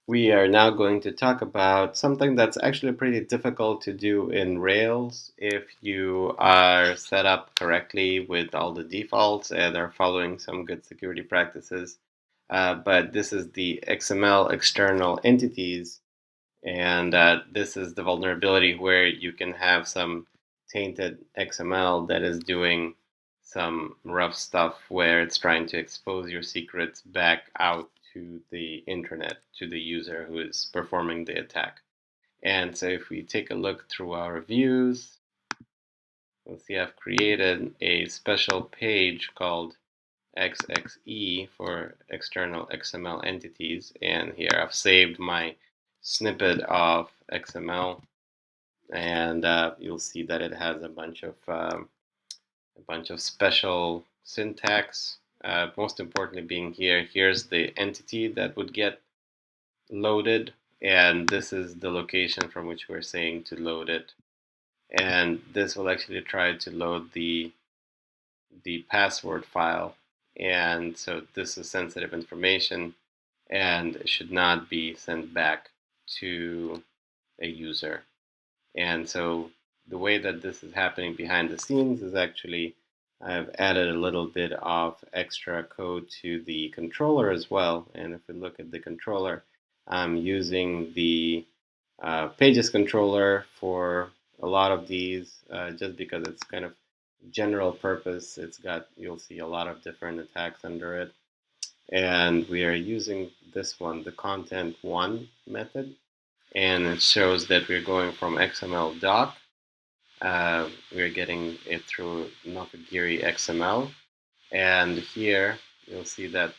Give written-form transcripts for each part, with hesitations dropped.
We are now going to talk about something that's actually pretty difficult to do in Rails if you are set up correctly with all the defaults and are following some good security practices. But this is the XML external entities, and this is the vulnerability where you can have some tainted XML that is doing some rough stuff where it's trying to expose your secrets back out to the internet, to the user who is performing the attack. And so if we take a look through our views, you'll see I've created a special page called XXE for external XML entities. And here I've saved my snippet of XML, and you'll see that it has a bunch of special syntax. Most importantly, being here's the entity that would get loaded, and this is the location from which we're saying to load it. And this will actually try to load the password file, and so this is sensitive information and should not be sent back to a user. And so the way that this is happening behind the scenes is actually I've added a little bit of extra code to the controller as well. And if we look at the controller, I'm using the pages controller for a lot of these just because it's kind of general purpose. It's got, you'll see a lot of different attacks under it. And we are using this one, the content one method. And it shows that we're going from XML doc. We're getting it through Nakagiri XML. And here you'll see that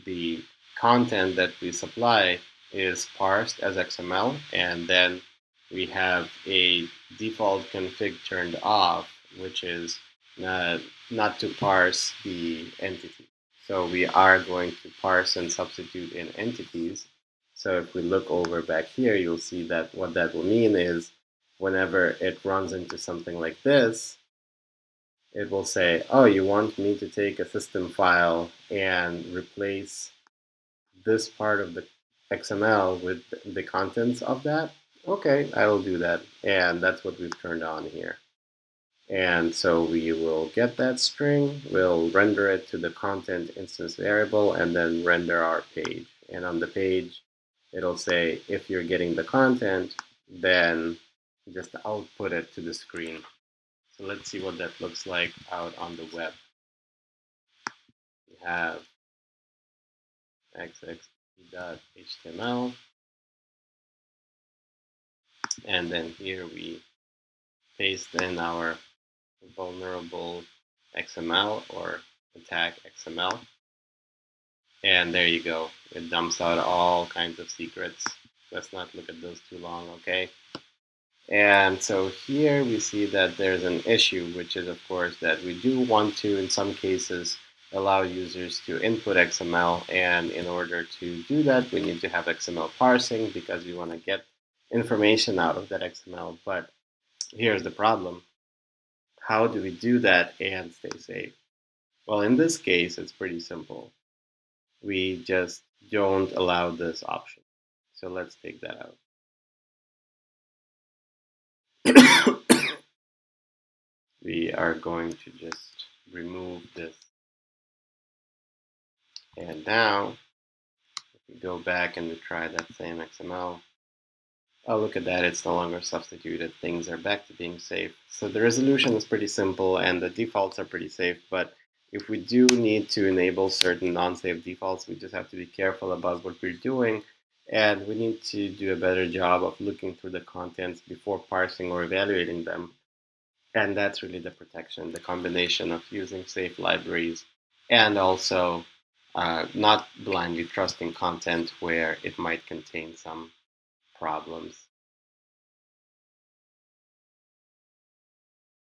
the content that we supply is parsed as XML, and then we have a default config turned off, which is not to parse the entity. So we are going to parse and substitute in entities. So if we look over back here, you'll see that what that will mean is whenever it runs into something like this, it will say, oh, you want me to take a system file and replace this part of the XML with the contents of that? Okay, I will do that. And that's what we've turned on here. And so we will get that string, we'll render it to the content instance variable, and then render our page. And on the page, it'll say, if you're getting the content, then just output it to the screen. So let's see what that looks like out on the web. We have xxe.html, and then here we paste in our vulnerable XML or attack XML. And there you go. It dumps out all kinds of secrets. Let's not look at those too long, okay? And so here we see that there's an issue, which is, of course, that we do want to, in some cases, allow users to input XML. And in order to do that, we need to have XML parsing because we want to get information out of that XML. But here's the problem. How do we do that and stay safe? Well, in this case, it's pretty simple. We just don't allow this option. So let's take that out. We are going to just remove this. And now, if we go back and we try that same XML, oh, look at that, it's no longer substituted. Things are back to being safe. So the resolution is pretty simple and the defaults are pretty safe, but if we do need to enable certain non-safe defaults, we just have to be careful about what we're doing, and we need to do a better job of looking through the contents before parsing or evaluating them. And that's really the protection, the combination of using safe libraries and also not blindly trusting content where it might contain some problems.